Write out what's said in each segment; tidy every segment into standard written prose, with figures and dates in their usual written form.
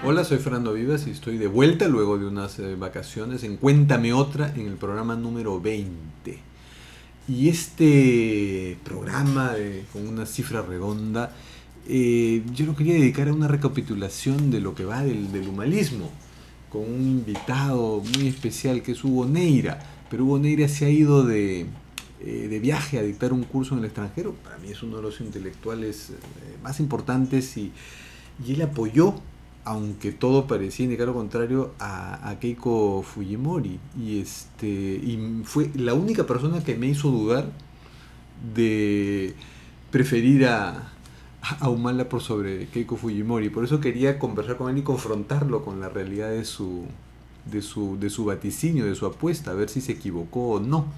Hola, soy Fernando Vivas y estoy de vuelta luego de unas vacaciones en Cuéntame Otra en el programa número 20. Y este programa con una cifra redonda, yo lo quería dedicar a una recapitulación de lo que va del humanismo, con un invitado muy especial que es Hugo Neira. Pero Hugo Neira se ha ido de viaje a dictar un curso en el extranjero. Para mí es uno de los intelectuales más importantes y él apoyó, aunque todo parecía indicar lo contrario, a Keiko Fujimori. Y fue la única persona que me hizo dudar de preferir a Humala por sobre Keiko Fujimori. Por eso quería conversar con él y confrontarlo con la realidad de su vaticinio, de su apuesta, a ver si se equivocó o no.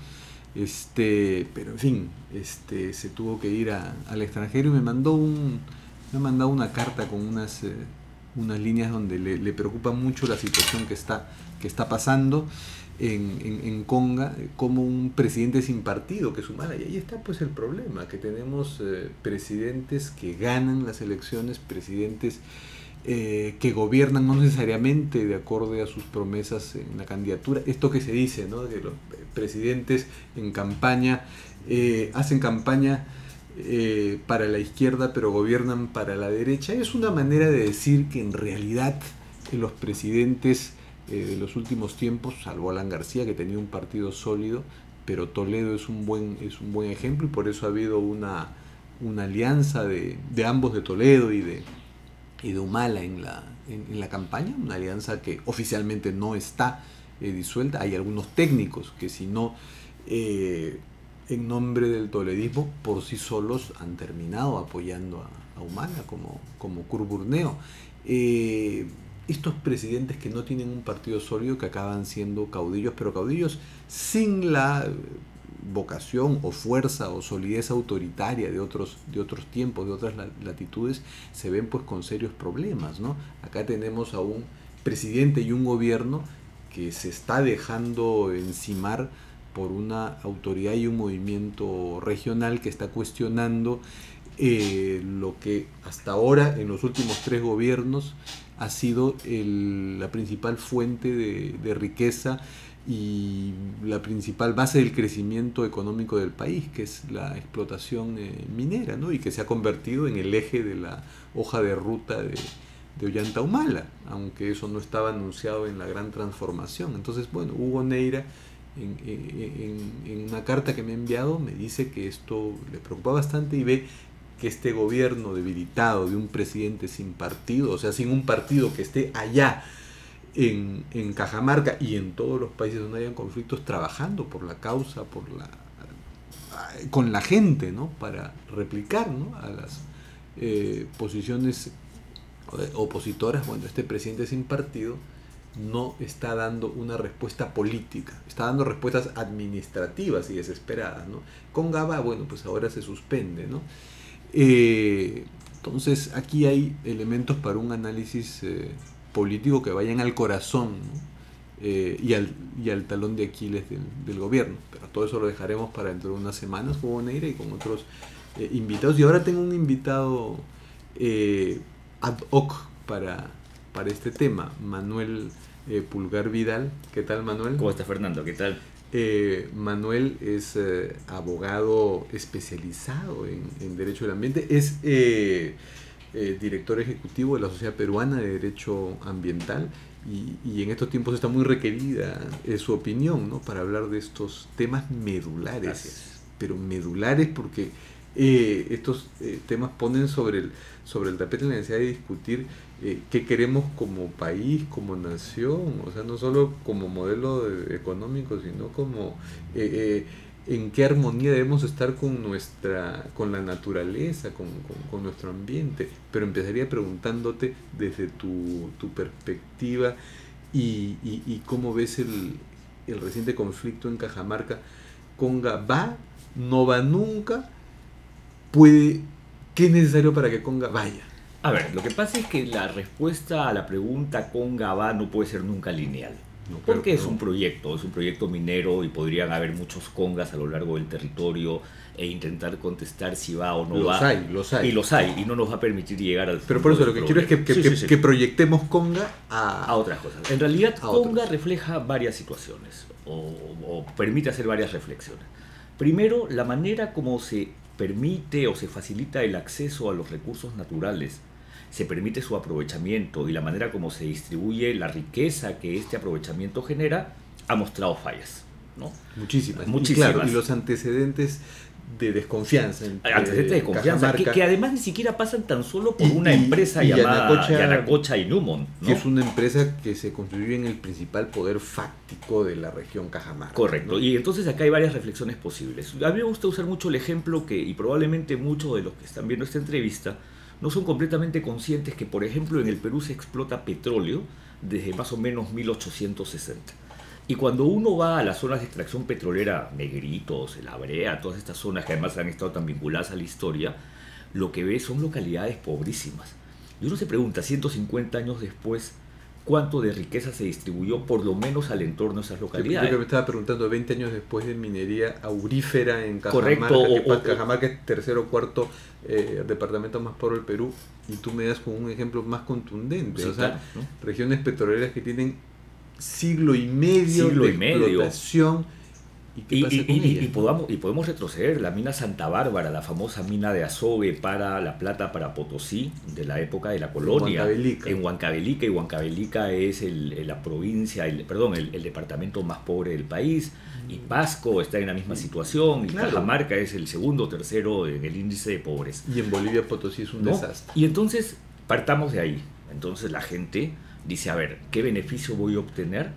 Pero en fin, se tuvo que ir al extranjero y me ha mandado una carta con unas líneas donde le preocupa mucho la situación que está pasando en Conga, como un presidente sin partido, que es Humala. Y ahí está pues el problema, que tenemos presidentes que ganan las elecciones, presidentes que gobiernan no necesariamente de acuerdo a sus promesas en la candidatura. Esto que se dice, ¿no? Que los presidentes en campaña hacen campaña para la izquierda pero gobiernan para la derecha. Es una manera de decir que en realidad los presidentes de los últimos tiempos, salvo Alan García, que tenía un partido sólido, pero Toledo es un buen ejemplo, y por eso ha habido una alianza de ambos, de Toledo y de Humala en la campaña, una alianza que oficialmente no está disuelta. Hay algunos técnicos que, si no en nombre del toledismo, por sí solos han terminado apoyando a Humala, como Curburneo. Estos presidentes que no tienen un partido sólido, que acaban siendo caudillos, pero caudillos sin la vocación o fuerza o solidez autoritaria de otros tiempos, de otras latitudes, se ven pues con serios problemas, ¿no? Acá tenemos a un presidente y un gobierno que se está dejando encimar por una autoridad y un movimiento regional que está cuestionando lo que hasta ahora, en los últimos 3 gobiernos, ha sido la principal fuente de riqueza y la principal base del crecimiento económico del país, que es la explotación minera, ¿no? Y que se ha convertido en el eje de la hoja de ruta de Ollanta Humala, aunque eso no estaba anunciado en la gran transformación. Entonces, bueno, Hugo Neira, en una carta que me ha enviado, me dice que esto le preocupa bastante y ve que este gobierno debilitado de un presidente sin partido, o sea, sin un partido que esté allá en Cajamarca y en todos los países donde hayan conflictos, trabajando por la causa, con la gente, ¿no? Para replicar, ¿no? A las posiciones opositoras. Bueno, este presidente sin partido no está dando una respuesta política, está dando respuestas administrativas y desesperadas, ¿no? Con Gaba, bueno, pues ahora se suspende, ¿no? Entonces aquí hay elementos para un análisis político que vayan al corazón, ¿no? y al talón de Aquiles del gobierno. Pero todo eso lo dejaremos para dentro de unas semanas con Neira y con otros invitados. Y ahora tengo un invitado ad hoc para este tema, Manuel Pulgar Vidal. ¿Qué tal, Manuel? ¿Cómo está, Fernando? ¿Qué tal? Manuel es abogado especializado en Derecho del Ambiente, es director ejecutivo de la Sociedad Peruana de Derecho Ambiental, y en estos tiempos está muy requerida su opinión, ¿no? Para hablar de estos temas medulares. Gracias. Pero medulares porque estos temas ponen sobre el tapete la necesidad de discutir qué queremos como país, como nación, o sea, no solo como modelo económico, sino como en qué armonía debemos estar con la naturaleza, con nuestro ambiente. Pero empezaría preguntándote desde tu perspectiva y cómo ves el reciente conflicto en Cajamarca. ¿Conga va? ¿No va nunca? ¿Qué es necesario para que Conga vaya? A ver, lo que pasa es que la respuesta a la pregunta Conga va no puede ser nunca lineal. No, Porque pero es un proyecto minero y podrían haber muchos congas a lo largo del territorio e intentar contestar si va o no los va. hay, los hay. Y los hay, y no nos va a permitir llegar al Pero fondo por eso del lo que quiero es que, problema. Sí. que proyectemos Conga A otras cosas. En realidad, a Conga otros. refleja varias situaciones o permite hacer varias reflexiones. Primero, la manera como se permite o se facilita el acceso a los recursos naturales, se permite su aprovechamiento y la manera como se distribuye la riqueza que este aprovechamiento genera, ha mostrado fallas, ¿no? Muchísimas. Muchísimas. Y claro, y los antecedentes de desconfianza. Antecedentes de confianza, que además ni siquiera pasan tan solo por una Y- empresa y llamada Yanacocha- Yanacocha y Newmont, ¿no? Que es una empresa que se construye en el principal poder fáctico de la región Cajamarca. Correcto, ¿no? y entonces acá hay varias reflexiones posibles. A mí me gusta usar mucho el ejemplo que, y probablemente muchos de los que están viendo esta entrevista, no son completamente conscientes que, por ejemplo, en el Perú se explota petróleo desde más o menos 1860. Y cuando uno va a las zonas de extracción petrolera, Negritos, La Brea, todas estas zonas que además han estado tan vinculadas a la historia, lo que ve son localidades pobrísimas. Y uno se pregunta, 150 años después, ¿cuánto de riqueza se distribuyó por lo menos al entorno de esas Yo localidades? que me estaba preguntando 20 años después de minería aurífera en Cajamarca, Correcto, Cajamarca es tercero o cuarto departamento más pobre del Perú, y tú me das con un ejemplo más contundente. Sí, O sea, claro, ¿no? regiones petroleras que tienen siglo y medio Siglo de y medio. explotación. ¿Y qué pasa con ella? Y podemos retroceder. La mina Santa Bárbara, la famosa mina de Azogue para La Plata, para Potosí, de la época de la colonia. Huancavelica. En Huancavelica, y Huancavelica es la provincia, el departamento más pobre del país. Y Pasco está en la misma situación. Y Claro. Cajamarca es el segundo o tercero en el índice de pobreza. Y en Bolivia Potosí es un ¿No? desastre. Y entonces partamos de ahí. Entonces la gente dice, a ver, ¿qué beneficio voy a obtener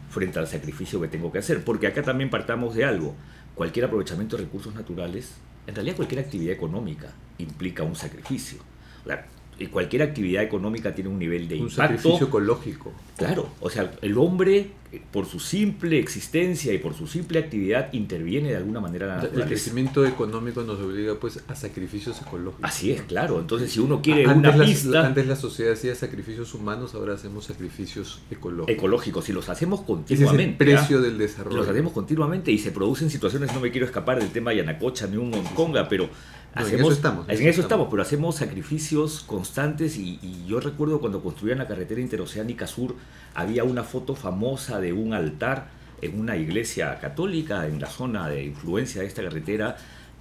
frente al sacrificio que tengo que hacer? Porque acá también partamos de algo. Cualquier aprovechamiento de recursos naturales, en realidad cualquier actividad económica implica un sacrificio. O sea, y cualquier actividad económica tiene un nivel de Un impacto. sacrificio ecológico. Claro, o sea, el hombre, por su simple existencia y por su simple actividad, interviene de alguna manera en la El naturaleza. crecimiento económico nos obliga pues a sacrificios ecológicos. Así es, claro. Entonces, si uno quiere Antes una la- pista... Antes la sociedad hacía sacrificios humanos, ahora hacemos sacrificios ecológicos. ecológicos, y los hacemos Ese es continuamente. el precio ¿ah? del desarrollo. Los hacemos continuamente y se producen situaciones, no me quiero escapar del tema de Yanacocha ni un Conga, pero No, en hacemos, eso estamos, en eso estamos, pero hacemos sacrificios constantes y yo recuerdo cuando construían la carretera interoceánica sur, había una foto famosa de un altar en una iglesia católica en la zona de influencia de esta carretera,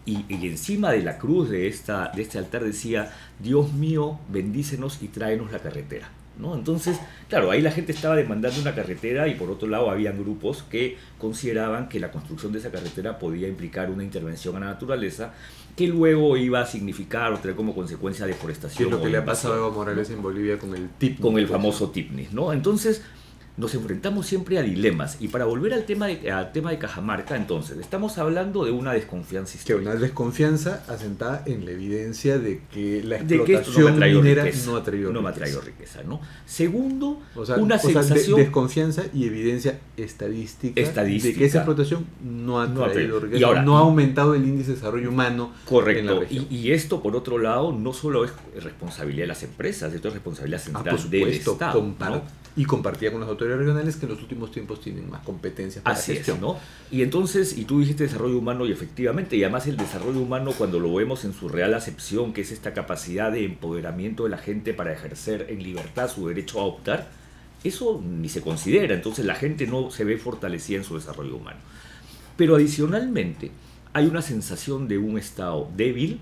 y encima de la cruz de este altar decía: Dios mío, bendícenos y tráenos la carretera, ¿no? Entonces, claro, ahí la gente estaba demandando una carretera, y por otro lado habían grupos que consideraban que la construcción de esa carretera podía implicar una intervención a la naturaleza que luego iba a significar o traer como consecuencia Que deforestación. es lo o que le ha invasión, pasado a Evo Morales ¿no? en Bolivia con el TIP. Con el famoso TIPNIS, ¿no? Entonces nos enfrentamos siempre a dilemas, y para volver al tema de Cajamarca, entonces estamos hablando de una desconfianza Que histórica. una desconfianza asentada en la evidencia de que la De que esto no me ha explotación traído minera riqueza, no ha traído no me ha riqueza. traído riqueza, ¿no? Segundo, O sea, una sensación... desconfianza y evidencia estadística, de que esa explotación no ha No ha traído traído. riqueza, Y ahora- no ha aumentado el índice de desarrollo humano en la Correcto, región. y esto por otro lado no solo es responsabilidad de las empresas, esto es responsabilidad central por del supuesto, Estado, ¿no? y compartía con las autoridades regionales, que en los últimos tiempos tienen más competencias para Así la gestión. es, ¿no? Y entonces, y tú dijiste desarrollo humano, y efectivamente, y además el desarrollo humano, cuando lo vemos en su real acepción, que es esta capacidad de empoderamiento de la gente para ejercer en libertad su derecho a optar, eso ni se considera. Entonces la gente no se ve fortalecida en su desarrollo humano. Pero adicionalmente hay una sensación de un Estado débil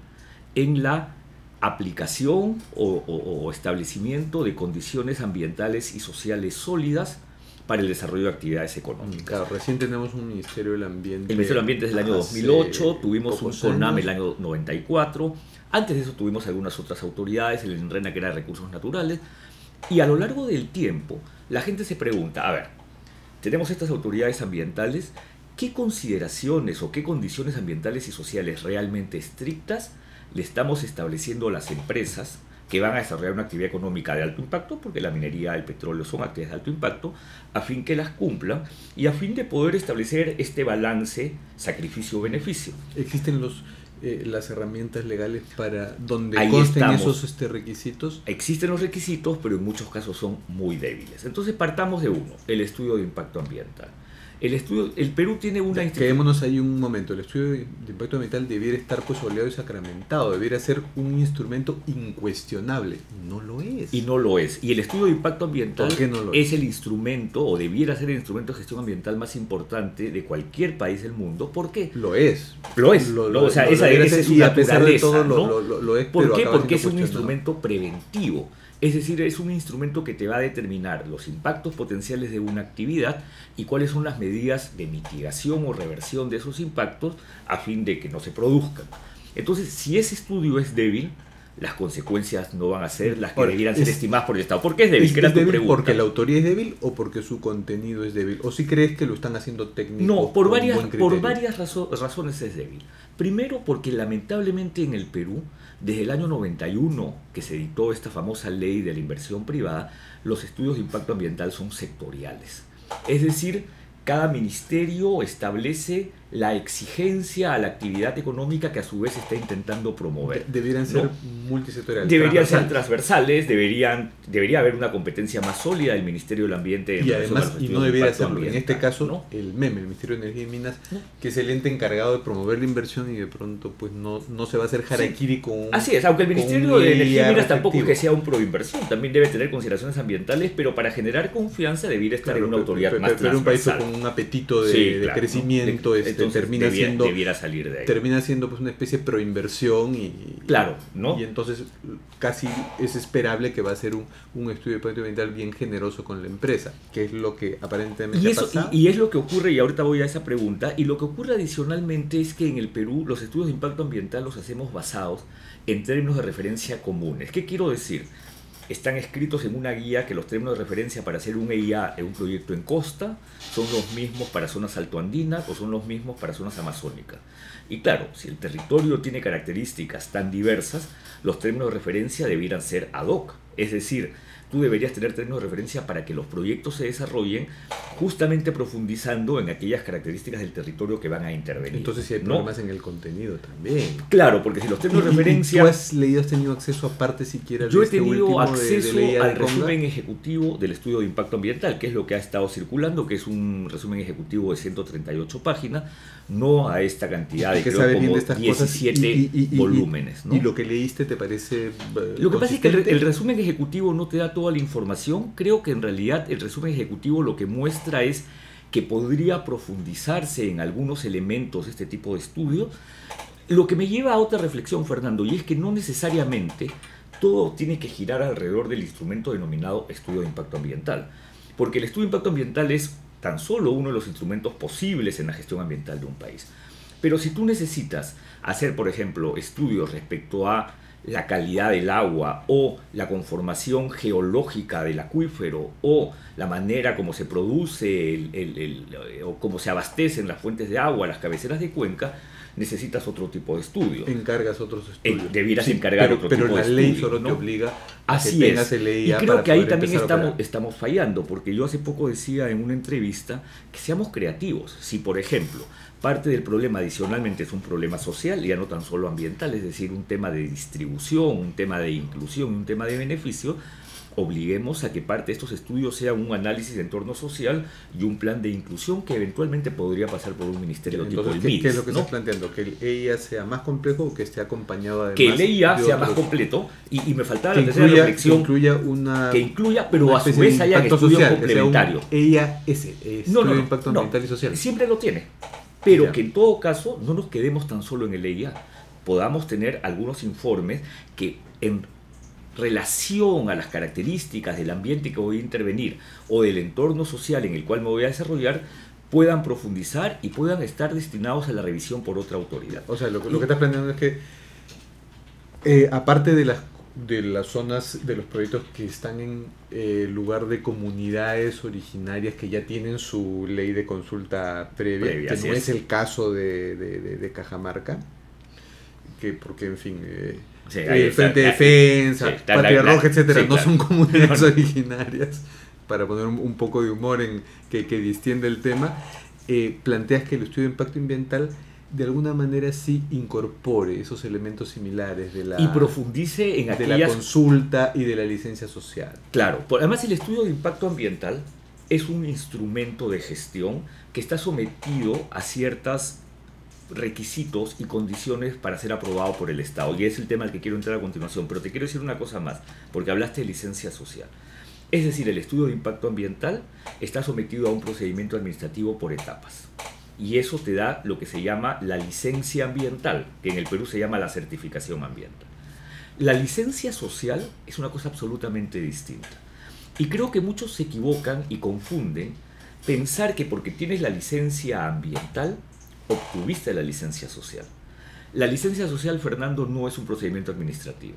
en la aplicación o establecimiento de condiciones ambientales y sociales sólidas para el desarrollo de actividades económicas. Claro, recién tenemos un Ministerio del Ambiente. El Ministerio del Ambiente es del año hace 2008, tuvimos un pocos CONAM años. el año 94, antes de eso tuvimos algunas otras autoridades, el ENRENA, que era de recursos naturales, y a lo largo del tiempo la gente se pregunta, a ver, tenemos estas autoridades ambientales, ¿qué consideraciones o qué condiciones ambientales y sociales realmente estrictas le estamos estableciendo a las empresas que van a desarrollar una actividad económica de alto impacto, porque la minería, el petróleo son actividades de alto impacto, a fin que las cumplan y a fin de poder establecer este balance sacrificio-beneficio? Existen los las herramientas legales para donde Ahí consten estamos. esos requisitos? Existen los requisitos, pero en muchos casos son muy débiles. Entonces partamos de uno, el estudio de impacto ambiental. El Perú tiene una institución. Quedémonos ahí un momento. El estudio de impacto ambiental debiera estar oleado y sacramentado, debiera ser un instrumento incuestionable. No lo es. Y no lo es. Y el estudio de impacto ambiental ¿Por qué no lo es el instrumento, o debiera ser el instrumento de gestión ambiental más importante de cualquier país del mundo. ¿Por qué? Lo es. Lo es. O sea, esa es su y a pesar de naturaleza, todo ¿no? lo es. ¿Por pero qué? acaba Porque es siendo un cuestionado. instrumento preventivo. Es decir, es un instrumento que te va a determinar los impactos potenciales de una actividad y cuáles son las medidas de mitigación o reversión de esos impactos a fin de que no se produzcan. Entonces, si ese estudio es débil, las consecuencias no van a ser las que Ahora, debieran ser estimadas por el Estado. ¿Por qué es débil? ¿Qué era ¿Es tu débil pregunta? porque la autoría es débil o porque su contenido es débil? ¿O si crees que lo están haciendo técnico? No, por con varias, buen criterio? por varias razones es débil. Primero, porque lamentablemente en el Perú, desde el año 91, que se dictó esta famosa ley de la inversión privada, los estudios de impacto ambiental son sectoriales. Es decir, cada ministerio establece la exigencia a la actividad económica que a su vez está intentando promover. Debieran ser ¿no? multisectoriales. Deberían ser transversales, debería haber una competencia más sólida del Ministerio del Ambiente. Y además, y no debería serlo. En este caso, ¿no? el MEM, el Ministerio de Energía y Minas, ¿no? que es el ente encargado de promover la inversión y de pronto pues no se va a hacer harakiri con un... Así es, aunque el Ministerio de Energía y Minas tampoco es respectivo. que sea un proinversión, también debe tener consideraciones ambientales, pero para generar confianza debiera estar en una autoridad más pero un país transversal. con un apetito de, Sí, de claro, crecimiento ¿no? termina Entonces, siendo debiera salir de ahí. termina siendo pues una especie de proinversión Claro, ¿no? y entonces casi es esperable que va a ser un estudio de impacto ambiental bien generoso con la empresa, que es lo que aparentemente ha pasado. Y es lo que ocurre, y ahorita voy a esa pregunta, y lo que ocurre adicionalmente es que en el Perú los estudios de impacto ambiental los hacemos basados en términos de referencia comunes. ¿Qué quiero decir? Están escritos en una guía que los términos de referencia para hacer un EIA en un proyecto en costa son los mismos para zonas altoandinas o son los mismos para zonas amazónicas. Y claro, si el territorio tiene características tan diversas, los términos de referencia debieran ser ad hoc. Es decir, tú deberías tener términos de referencia para que los proyectos se desarrollen justamente profundizando en aquellas características del territorio que van a intervenir. Entonces sí hay ¿no? problemas en el contenido también. Claro, porque si los términos de referencia... ¿Tú has tenido acceso aparte siquiera Yo de he tenido último acceso de ley al Conga? resumen ejecutivo del estudio de impacto ambiental, que es lo que ha estado circulando, que es un resumen ejecutivo de 138 páginas, no a esta cantidad de que creo sabes bien como de estas 17 cosas volúmenes. ¿no? ¿Y lo que leíste te parece Lo que pasa es que consistente? el resumen ejecutivo no te da toda la información. Creo que en realidad el resumen ejecutivo lo que muestra es que podría profundizarse en algunos elementos de este tipo de estudios. Lo que me lleva a otra reflexión, Fernando, y es que no necesariamente todo tiene que girar alrededor del instrumento denominado estudio de impacto ambiental. Porque el estudio de impacto ambiental es tan solo uno de los instrumentos posibles en la gestión ambiental de un país. Pero si tú necesitas hacer, por ejemplo, estudios respecto a la calidad del agua o la conformación geológica del acuífero o la manera como se produce o cómo se abastecen las fuentes de agua, las cabeceras de cuenca, necesitas otro tipo de estudio. Encargas otros estudios. Debieras encargar otro tipo de estudio. Pero la ley solo te obliga a Así que es. tengas el Y EIA creo para que ahí poder también empezar a operar. estamos fallando, porque yo hace poco decía en una entrevista que seamos creativos. Si, por ejemplo, parte del problema adicionalmente es un problema social, ya no tan solo ambiental, es decir, un tema de distribución, un tema de inclusión, un tema de beneficio, obliguemos a que parte de estos estudios sea un análisis de entorno social y un plan de inclusión que eventualmente podría pasar por un ministerio tipo Entonces, el MIDES. ¿qué es lo que ¿no? estás planteando? ¿Que el EIA sea más complejo o que esté acompañado además Que el EIA de sea más otros? completo y me faltaba Que la tercera incluya, reflexión. que incluya Pero una a su especie de vez haya impacto estudio social, complementario. Que sea un EIA-S, estudio de impacto ambiental y social. Siempre lo tiene. Pero Ya. que en todo caso no nos quedemos tan solo en el EIA. Podamos tener algunos informes que en relación a las características del ambiente que voy a intervenir o del entorno social en el cual me voy a desarrollar puedan profundizar y puedan estar destinados a la revisión por otra autoridad. O sea, lo que estás planteando es que aparte de las zonas, de los proyectos que están en lugar de comunidades originarias que ya tienen su ley de consulta previa, que así no es. es el caso de Cajamarca, que porque en fin, Sí, ahí está, Frente de Defensa, sí, está Patria la- Roja, etcétera, sí, no claro. son comunidades No, no. originarias, para poner un poco de humor en que distiende el tema. Planteas que el estudio de impacto ambiental de alguna manera sí incorpore esos elementos similares de y profundice en de la aquellas... consulta y de la licencia social. Claro, además el estudio de impacto ambiental es un instrumento de gestión que está sometido a ciertos requisitos y condiciones para ser aprobado por el Estado. Y es el tema al que quiero entrar a continuación. Pero te quiero decir una cosa más, porque hablaste de licencia social. Es decir, el estudio de impacto ambiental está sometido a un procedimiento administrativo por etapas. Y eso te da lo que se llama la licencia ambiental, que en el Perú se llama la certificación ambiental. La licencia social es una cosa absolutamente distinta. Y creo que muchos se equivocan y confunden pensar que porque tienes la licencia ambiental, obtuviste la licencia social. La licencia social, Fernando, no es un procedimiento administrativo.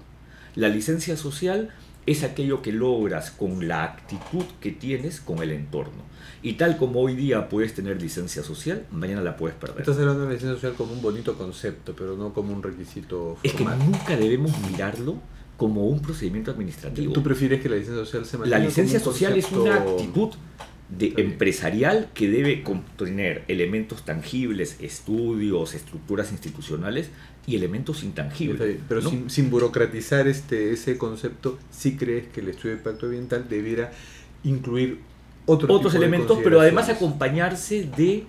La licencia social es aquello que logras con la actitud que tienes con el entorno. Y tal como hoy día puedes tener licencia social, mañana la puedes perder. Estás hablando de la licencia social como un bonito concepto, pero no como un requisito formal. Es que nunca debemos mirarlo como un procedimiento administrativo. ¿Tú prefieres que la licencia social se mantenga? La licencia como un social es una concepto actitud empresarial que debe contener elementos tangibles, estudios, estructuras institucionales y elementos intangibles. Pero ¿no? sin burocratizar ese concepto, ¿sí crees que el estudio de impacto ambiental debiera incluir otros elementos, pero además acompañarse de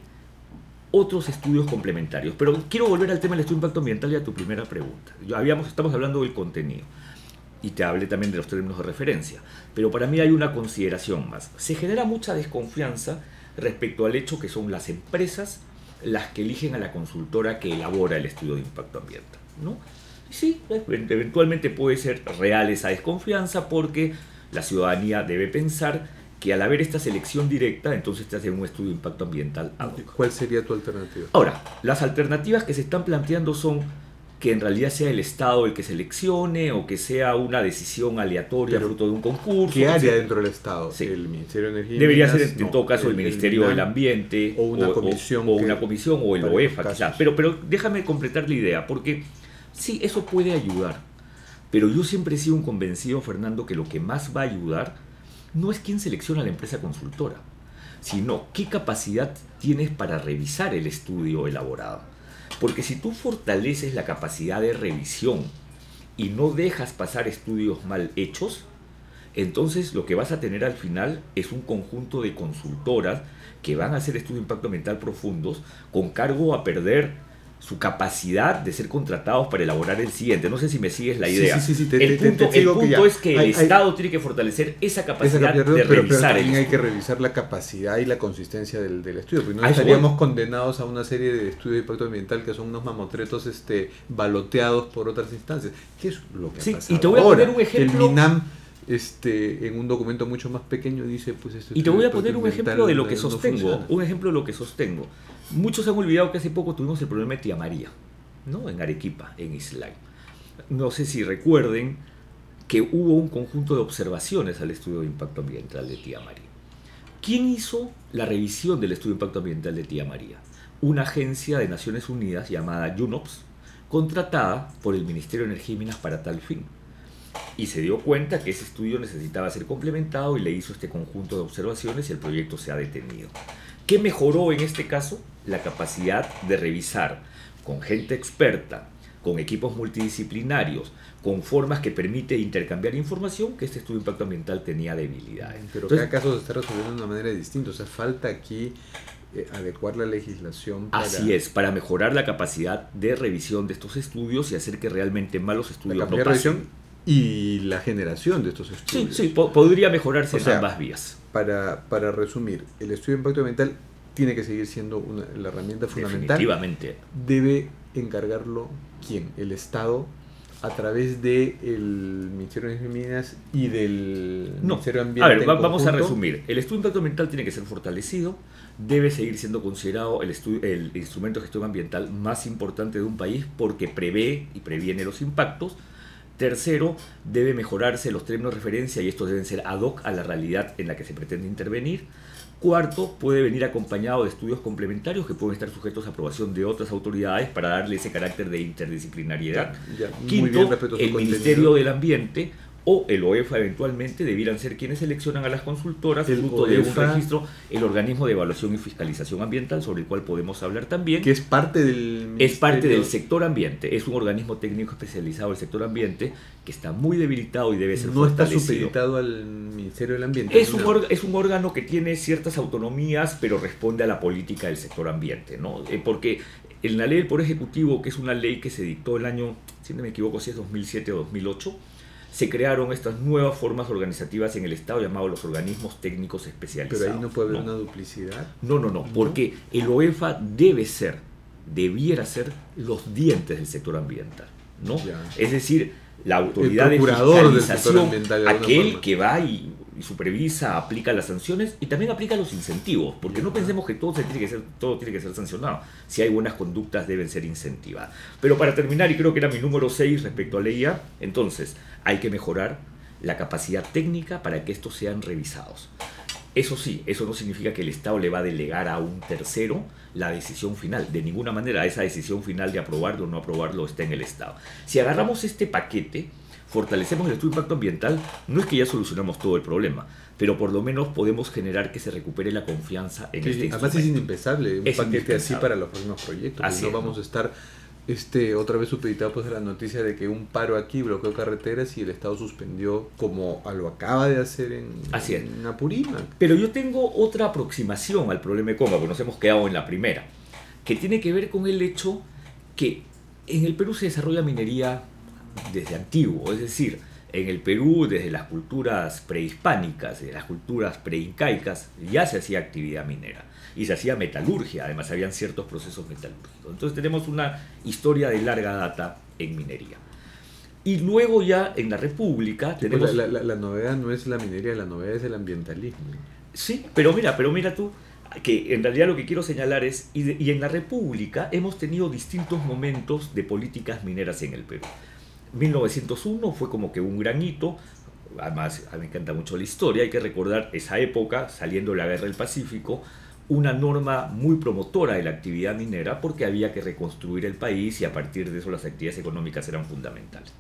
otros estudios complementarios? Pero quiero volver al tema del estudio de impacto ambiental y a tu primera pregunta. Estamos hablando del contenido y te hablé también de los términos de referencia, pero para mí hay una consideración más. Se genera mucha desconfianza respecto al hecho que son las empresas las que eligen a la consultora que elabora el estudio de impacto ambiental, ¿no? Sí, eventualmente puede ser real esa desconfianza porque la ciudadanía debe pensar que al haber esta selección directa, entonces te hacen un estudio de impacto ambiental ad hoc. ¿Cuál sería tu alternativa? Ahora, las alternativas que se están planteando son que en realidad sea el Estado el que seleccione o que sea una decisión aleatoria fruto de un concurso. ¿Qué área dentro del Estado? Sí. ¿El Ministerio de Energía? Debería ser en todo caso el Ministerio del Ambiente o una comisión o el OEFA quizás. Pero déjame completar la idea, porque sí, eso puede ayudar. Pero yo siempre he sido un convencido, Fernando, que lo que más va a ayudar no es quién selecciona a la empresa consultora, sino qué capacidad tienes para revisar el estudio elaborado. Porque si tú fortaleces la capacidad de revisión y no dejas pasar estudios mal hechos, entonces lo que vas a tener al final es un conjunto de consultoras que van a hacer estudios de impacto ambiental profundos con cargo a perder su capacidad de ser contratados para elaborar el siguiente. No sé si me sigues la idea. Sí, el punto es que el Estado tiene que fortalecer esa capacidad de revisar. Pero también hay que revisar la capacidad y la consistencia del estudio, porque no estaríamos condenados a una serie de estudios de impacto ambiental que son unos mamotretos baloteados por otras instancias. ¿Qué es lo que ha pasado? Y te voy a poner un ejemplo. El MINAM, en un documento mucho más pequeño, dice... Y te voy a poner un ejemplo de lo que sostengo. Muchos se han olvidado que hace poco tuvimos el problema de Tía María, ¿no? En Arequipa, en Islay. No sé si recuerden que hubo un conjunto de observaciones al estudio de impacto ambiental de Tía María. ¿Quién hizo la revisión del estudio de impacto ambiental de Tía María? Una agencia de Naciones Unidas llamada UNOPS, contratada por el Ministerio de Energía y Minas para tal fin. Y se dio cuenta que ese estudio necesitaba ser complementado y le hizo este conjunto de observaciones y el proyecto se ha detenido. ¿Qué mejoró en este caso? La capacidad de revisar con gente experta, con equipos multidisciplinarios, con formas que permite intercambiar información, que este estudio de impacto ambiental tenía debilidades. Pero cada caso se está resolviendo de una manera distinta. O sea, falta aquí adecuar la legislación para... Así es, para mejorar la capacidad de revisión de estos estudios y hacer que realmente malos estudios no pasen. Y la generación de estos estudios. Sí, podría mejorarse en ambas vías. Para resumir, el estudio de impacto ambiental tiene que seguir siendo la herramienta fundamental. Definitivamente. Debe encargarlo ¿quién? El Estado a través del Ministerio de Minas y del Ministerio de Ambiente. A ver, vamos a resumir. El estudio de impacto ambiental tiene que ser fortalecido, debe seguir siendo considerado el instrumento de gestión ambiental más importante de un país porque prevé y previene los impactos. Tercero, debe mejorarse los términos de referencia y estos deben ser ad hoc a la realidad en la que se pretende intervenir. Cuarto, puede venir acompañado de estudios complementarios que pueden estar sujetos a aprobación de otras autoridades para darle ese carácter de interdisciplinariedad. Quinto, el Ministerio del Ambiente o el OEFA eventualmente debieran ser quienes seleccionan a las consultoras fruto de un registro, el organismo de evaluación y fiscalización ambiental, sobre el cual podemos hablar también. Que es parte del ministerio. Es parte del sector ambiente, es un organismo técnico especializado del sector ambiente que está muy debilitado y debe ser fortalecido. No está supeditado al Ministerio del Ambiente. Es un órgano que tiene ciertas autonomías, pero responde a la política del sector ambiente, ¿no? Porque en la ley del Poder Ejecutivo, que es una ley que se dictó el año, si no me equivoco, si es 2007 o 2008, se crearon estas nuevas formas organizativas en el Estado llamados los organismos técnicos especializados. Pero ahí no puede haber una duplicidad. No, porque el OEFA debiera ser los dientes del sector ambiental, ¿no? Es decir, la autoridad de fiscalización, aquel que va y supervisa, aplica las sanciones y también aplica los incentivos, porque no pensemos que todo tiene que ser sancionado. Si hay buenas conductas deben ser incentivadas. Pero para terminar, y creo que era mi número 6 respecto a la IA, entonces hay que mejorar la capacidad técnica para que estos sean revisados. Eso sí, eso no significa que el Estado le va a delegar a un tercero la decisión final. De ninguna manera esa decisión final de aprobarlo o no aprobarlo está en el Estado. Si agarramos este paquete, fortalecemos el estudio de impacto ambiental, no es que ya solucionamos todo el problema, pero por lo menos podemos generar que se recupere la confianza en este instrumento. Además es indispensable un paquete así para los próximos proyectos. Así no vamos a estar otra vez supeditado pues a la noticia de que un paro aquí bloqueó carreteras y el Estado suspendió, como lo acaba de hacer en Apurímac. Pero yo tengo otra aproximación al problema de Conga, porque nos hemos quedado en la primera, que tiene que ver con el hecho que en el Perú se desarrolla minería desde antiguo, es decir, en el Perú desde las culturas prehispánicas, desde las culturas preincaicas, ya se hacía actividad minera y se hacía metalurgia, además habían ciertos procesos metalúrgicos. Entonces tenemos una historia de larga data en minería. Y luego ya en la República tenemos... La novedad no es la minería, la novedad es el ambientalismo. Sí, pero mira tú, que en realidad lo que quiero señalar es, y en la República hemos tenido distintos momentos de políticas mineras en el Perú. 1901 fue como que un gran hito, además a mí me encanta mucho la historia, hay que recordar esa época, saliendo de la Guerra del Pacífico, una norma muy promotora de la actividad minera porque había que reconstruir el país y a partir de eso las actividades económicas eran fundamentales.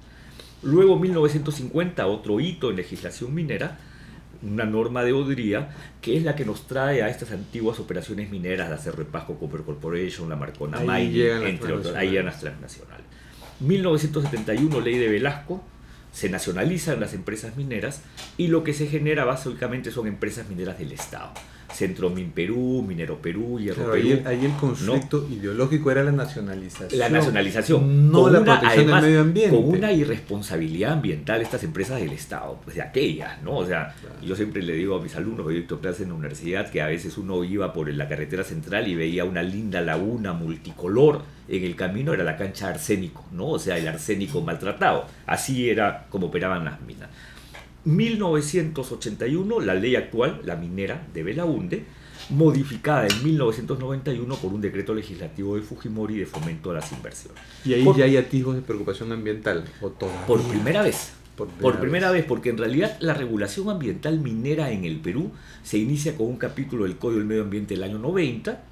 Luego 1950, otro hito en legislación minera, una norma de Odría, que es la que nos trae a estas antiguas operaciones mineras, la Cerro de Pasco Copper Corporation, la Marcona Mining, entre otros, ahí llegan las transnacionales. 1971, ley de Velasco, se nacionalizan las empresas mineras y lo que se genera básicamente son empresas mineras del Estado. Centro Min Perú, Minero Perú, Hierro Perú. Ahí el conflicto ideológico era la nacionalización. La nacionalización. No la protección del medio ambiente. Con una irresponsabilidad ambiental estas empresas del Estado, pues de aquellas, ¿no? O sea, claro. Yo siempre le digo a mis alumnos, yo dicto clases en la universidad, que a veces uno iba por la carretera central y veía una linda laguna multicolor en el camino, era la cancha arsénico, ¿no? O sea, el arsénico maltratado. Así era como operaban las minas. 1981, la ley actual, la minera de Belaúnde, modificada en 1991 por un decreto legislativo de Fujimori de fomento a las inversiones. Y ahí ya hay atisbos de preocupación ambiental, ¿o todavía? Por primera vez. Por primera vez, porque en realidad la regulación ambiental minera en el Perú se inicia con un capítulo del Código del Medio Ambiente del año 90,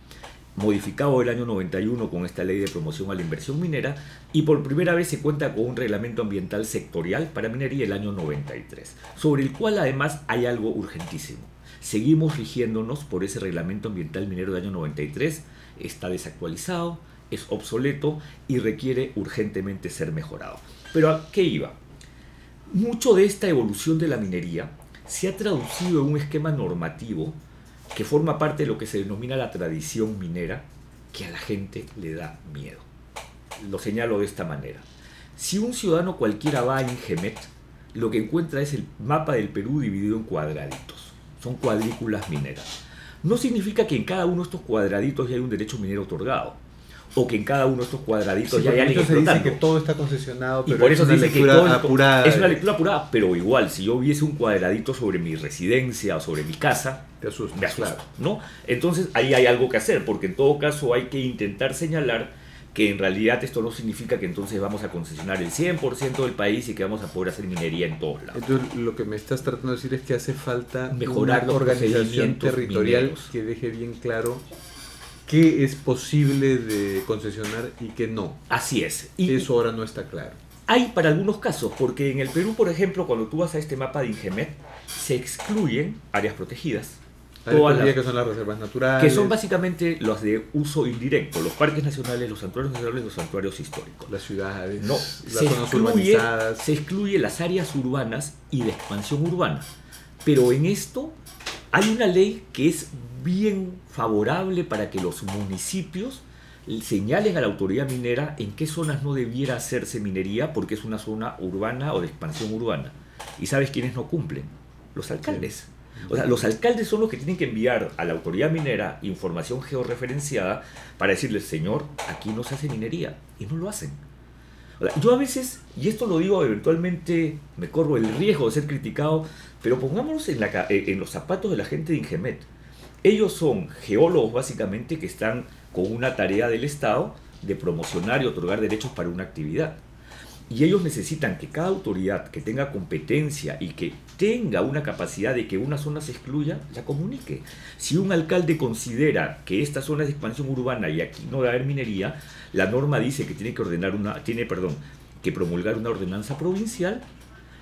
modificado el año 91 con esta ley de promoción a la inversión minera, y por primera vez se cuenta con un reglamento ambiental sectorial para minería el año 93, sobre el cual además hay algo urgentísimo. Seguimos rigiéndonos por ese reglamento ambiental minero del año 93, está desactualizado, es obsoleto y requiere urgentemente ser mejorado. Pero ¿a qué iba? Mucho de esta evolución de la minería se ha traducido en un esquema normativo que forma parte de lo que se denomina la tradición minera, que a la gente le da miedo. Lo señalo de esta manera. Si un ciudadano cualquiera va a Ingemet, lo que encuentra es el mapa del Perú dividido en cuadraditos. Son cuadrículas mineras. No significa que en cada uno de estos cuadraditos ya hay un derecho minero otorgado, o que en cada uno de estos cuadraditos ya hay alguien explotando. Se dice que todo está concesionado, pero y por eso es una lectura apurada. Es una lectura apurada, pero igual, si yo viese un cuadradito sobre mi residencia o sobre mi casa, te asusta, me asusta, claro, ¿no? Entonces ahí hay algo que hacer, porque en todo caso hay que intentar señalar que en realidad esto no significa que entonces vamos a concesionar el 100% del país y que vamos a poder hacer minería en todos lados. Entonces lo que me estás tratando de decir es que hace falta mejorar una organización territorial mineros, que deje bien claro qué es posible de concesionar y qué no. Así es. Y eso ahora no está claro. Hay para algunos casos, porque en el Perú, por ejemplo, cuando tú vas a este mapa de Ingemet, se excluyen áreas protegidas. Todas las que son las reservas naturales. Que son básicamente los de uso indirecto, los parques nacionales, los santuarios nacionales, los santuarios históricos. Las ciudades, no, las zonas urbanizadas. Se excluye las áreas urbanas y de expansión urbana. Pero en esto hay una ley que es bien favorable para que los municipios señalen a la autoridad minera en qué zonas no debiera hacerse minería porque es una zona urbana o de expansión urbana. ¿Y sabes quiénes no cumplen? Los alcaldes. Sí. O sea, los alcaldes son los que tienen que enviar a la autoridad minera información georreferenciada para decirles, señor, aquí no se hace minería, y no lo hacen. O sea, yo a veces, y esto lo digo, eventualmente me corro el riesgo de ser criticado, pero pongámonos en los zapatos de la gente de Ingemet. Ellos son geólogos básicamente que están con una tarea del Estado de promocionar y otorgar derechos para una actividad. Y ellos necesitan que cada autoridad que tenga competencia y que tenga una capacidad de que una zona se excluya, la comunique. Si un alcalde considera que esta zona es de expansión urbana y aquí no debe haber minería, la norma dice que tiene que promulgar una ordenanza provincial,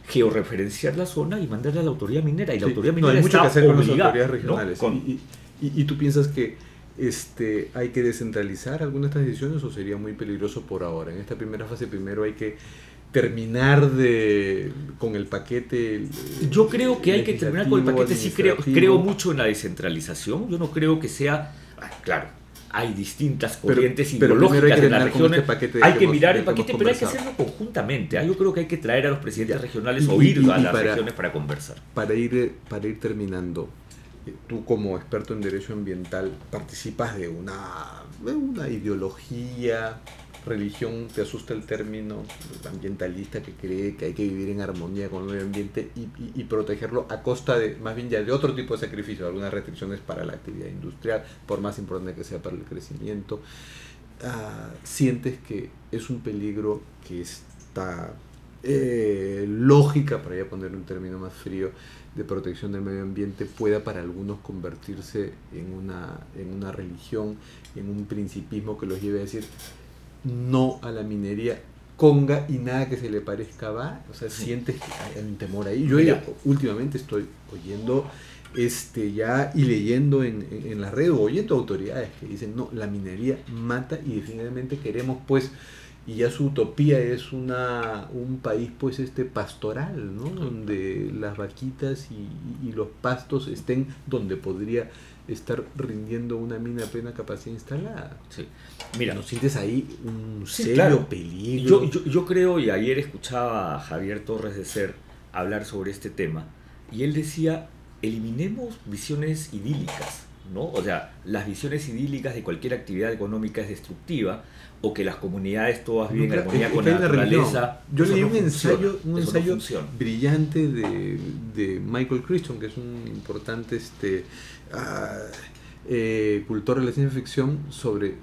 georreferenciar la zona y mandarla a la autoridad minera. Y la autoridad minera hay mucho que hacer con las obligada, autoridades regionales. ¿no? ¿Y tú piensas que hay que descentralizar algunas de estas decisiones o sería muy peligroso por ahora? En esta primera fase primero hay que terminar con el paquete. Yo creo que hay que terminar con el paquete, sí creo mucho en la descentralización. Yo no creo que sea, claro, hay distintas corrientes ideológicas en las regiones. Hay que mirar el paquete, pero hay que hacerlo conjuntamente. Yo creo que hay que traer a los presidentes regionales o ir a las regiones para conversar. Para ir terminando, tú como experto en derecho ambiental participas de una ideología, religión, te asusta el término ambientalista que cree que hay que vivir en armonía con el medio ambiente y protegerlo a costa de, más bien ya de otro tipo de sacrificio, algunas restricciones para la actividad industrial, por más importante que sea para el crecimiento. ¿Sientes que es un peligro que esta lógica, para ya poner un término más frío, de protección del medio ambiente pueda para algunos convertirse en una religión, en un principismo que los lleve a decir no a la minería conga y nada que se le parezca va? O sea, ¿sientes que hay un temor ahí? Yo últimamente estoy oyendo ya y leyendo en la red o oyendo autoridades que dicen no, la minería mata y definitivamente queremos pues, y ya su utopía es un país pues pastoral, ¿no? Donde las vaquitas y los pastos estén donde podría estar rindiendo una mina a plena capacidad instalada. Sí. Mira, ¿no sientes ahí un serio peligro? Yo creo, y ayer escuchaba a Javier Torres de SER hablar sobre este tema, y él decía, eliminemos visiones idílicas, ¿no? O sea, las visiones idílicas de cualquier actividad económica es destructiva, o que las comunidades todas viven en armonía con la naturaleza. Yo leí un ensayo brillante de Michael Crichton, que es un importante cultor de la ciencia ficción, sobre,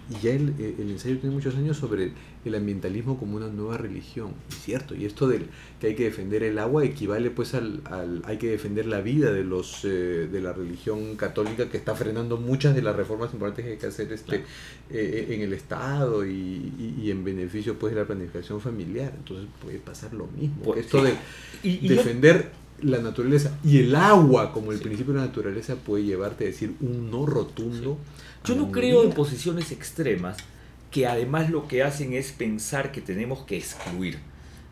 y ya el ensayo tiene muchos años, sobre el ambientalismo como una nueva religión. Es cierto, y esto de que hay que defender el agua equivale pues hay que defender la vida de la religión católica, que está frenando muchas de las reformas importantes que hay que hacer en el Estado y en beneficio pues de la planificación familiar. Entonces puede pasar lo mismo. Pues, esto de defender la naturaleza y el agua como el principio de la naturaleza puede llevarte a decir un no rotundo. Sí. Yo no creo en posiciones extremas que además lo que hacen es pensar que tenemos que excluir.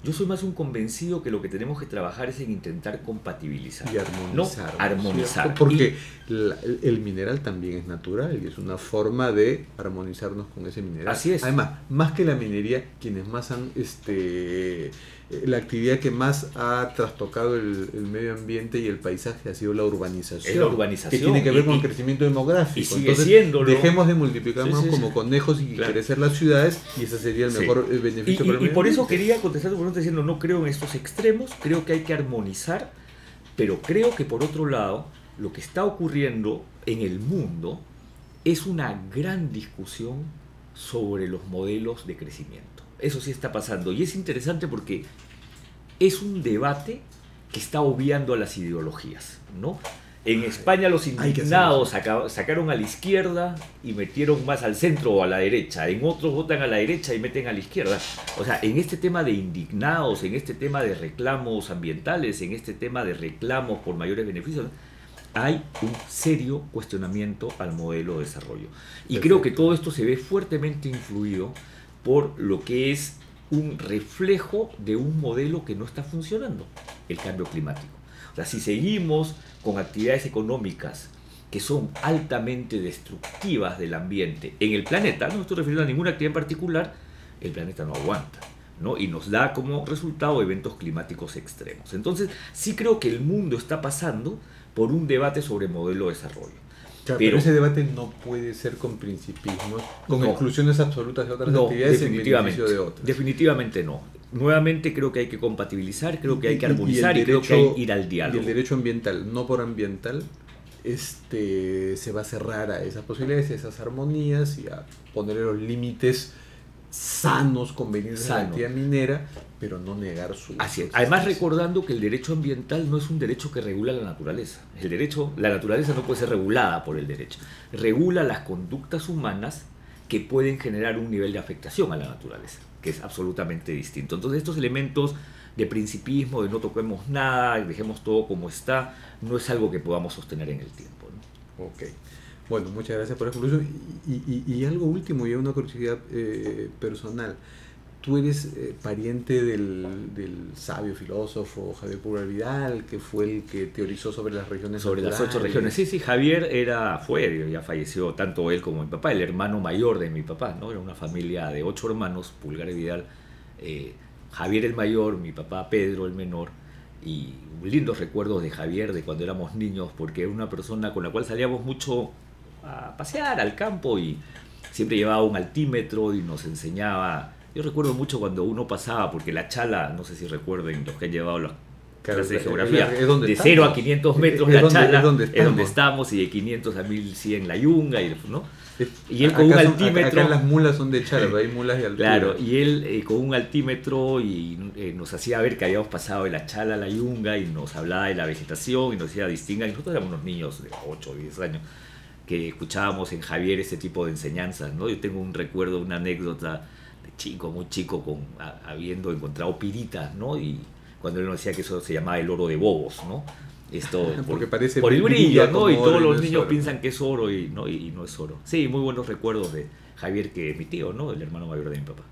Yo soy más un convencido que lo que tenemos que trabajar es en intentar compatibilizar. Y armonizar. ¿No? Armonizar. Porque el mineral también es natural y es una forma de armonizarnos con ese mineral. Así es. Además, más que la minería, quienes más han la actividad que más ha trastocado el medio ambiente y el paisaje ha sido la urbanización. Es la urbanización. Que tiene que ver con el crecimiento demográfico. Y sigue siendo. Dejemos de multiplicarnos como conejos y crecer las ciudades, y ese sería el mejor beneficio para el medio y por eso ambiente. quería contestar tu pregunta diciendo, no creo en estos extremos, creo que hay que armonizar, pero creo que por otro lado, lo que está ocurriendo en el mundo es una gran discusión sobre los modelos de crecimiento. Eso sí está pasando y es interesante porque es un debate que está obviando a las ideologías, ¿no? En España los indignados sacaron a la izquierda y metieron más al centro o a la derecha. En otros votan a la derecha y meten a la izquierda. O sea, en este tema de indignados, en este tema de reclamos ambientales, en este tema de reclamos por mayores beneficios, hay un serio cuestionamiento al modelo de desarrollo. Y creo que todo esto se ve fuertemente influido por lo que es un reflejo de un modelo que no está funcionando, el cambio climático. O sea, si seguimos con actividades económicas que son altamente destructivas del ambiente en el planeta, no me estoy refiriendo a ninguna actividad en particular, el planeta no aguanta, ¿no? Y nos da como resultado eventos climáticos extremos. Entonces, sí creo que el mundo está pasando por un debate sobre modelo de desarrollo. Claro, pero ese debate no puede ser con principismo, con exclusiones absolutas de otras actividades en beneficio de otras. Definitivamente no. Nuevamente creo que hay que compatibilizar, creo que hay que armonizar y creo que hay que ir al diálogo. Y el derecho ambiental, no por ambiental, se va a cerrar a esas posibilidades, a esas armonías y a ponerle los límites sanos, convenientes a la actividad minera, pero no negar su... Así es. Además, recordando que el derecho ambiental no es un derecho que regula la naturaleza. La naturaleza no puede ser regulada por el derecho. Regula las conductas humanas que pueden generar un nivel de afectación a la naturaleza, que es absolutamente distinto. Entonces, estos elementos de principismo, de no toquemos nada, dejemos todo como está, no es algo que podamos sostener en el tiempo, ¿no? Ok. Bueno, muchas gracias por la conclusión. Y algo último, y una curiosidad personal. Tú eres pariente del sabio filósofo Javier Pulgar Vidal, que fue el que teorizó sobre las regiones sobre naturales. Las 8 regiones. Sí, Javier ya falleció tanto él como mi papá, el hermano mayor de mi papá, ¿no? Era una familia de 8 hermanos, Pulgar y Vidal, Javier el mayor, mi papá Pedro el menor, y lindos recuerdos de Javier de cuando éramos niños, porque era una persona con la cual salíamos mucho a pasear al campo y siempre llevaba un altímetro y nos enseñaba. Yo recuerdo mucho cuando uno pasaba, porque la chala, no sé si recuerden los que han llevado las clases de geografía, de 0 a 500 metros la chala es donde estamos, y de 500 a 1100 la yunga, ¿no? Y él con un altímetro... Acá las mulas son de chala, hay mulas de altura. Claro, y él con un altímetro y nos hacía ver que habíamos pasado de la chala a la yunga y nos hablaba de la vegetación y nos decía distinga, y nosotros éramos unos niños de 8 o 10 años que escuchábamos en Javier ese tipo de enseñanzas, ¿no? Yo tengo un recuerdo, una anécdota de chico, muy chico, habiendo encontrado piritas, ¿no? Y cuando él nos decía que eso se llamaba el oro de bobos, ¿no? Esto porque parece por el brillo, ¿no? Y todos los no niños oro, piensan que es oro y no es oro. Sí, muy buenos recuerdos de Javier, que es mi tío, ¿no? El hermano mayor de mi papá.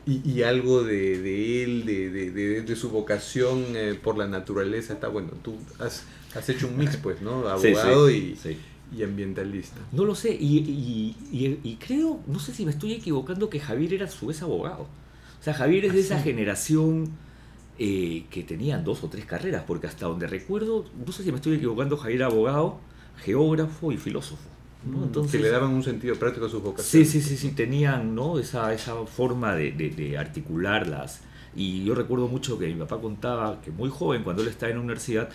Y algo de él, de su vocación por la naturaleza, está bueno. Tú has hecho un mix, pues, ¿no? Abogado y ambientalista. No lo sé, y creo, no sé si me estoy equivocando, que Javier era a su vez abogado. O sea, Javier es de esa generación que tenían 2 o 3 carreras, porque hasta donde recuerdo, no sé si me estoy equivocando, Javier era abogado, geógrafo y filósofo, ¿no? Entonces, que le daban un sentido práctico a sus vocaciones. Sí, tenían, ¿no? esa forma de articularlas. Y yo recuerdo mucho que mi papá contaba que muy joven, cuando él estaba en la universidad,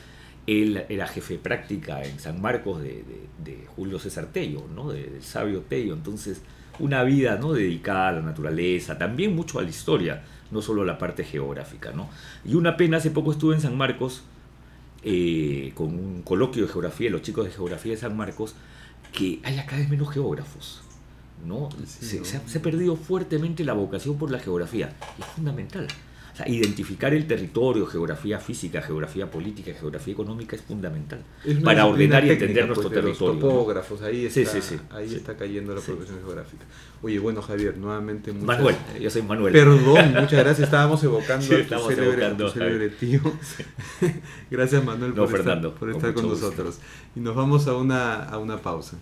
él era jefe de práctica en San Marcos de Julio César Tello, ¿no? Del sabio Tello. Entonces, una vida, ¿no? Dedicada a la naturaleza, también mucho a la historia, no solo a la parte geográfica, ¿no? Y una pena, hace poco estuve en San Marcos con un coloquio de geografía, los chicos de geografía de San Marcos, que hay cada vez menos geógrafos, ¿no? Sí, se ha perdido fuertemente la vocación por la geografía, y es fundamental. O sea, identificar el territorio, geografía física, geografía política, geografía económica es fundamental para ordenar y entender nuestro territorio. Los topógrafos, ¿no? Ahí Sí. está cayendo la profesión geográfica. Oye, bueno, Javier, nuevamente Manuel, yo soy Manuel. Perdón, muchas gracias. Estábamos evocando a tu evocando célebre tío. Gracias, Manuel, por Fernando, estar con nosotros. Y nos vamos a una pausa.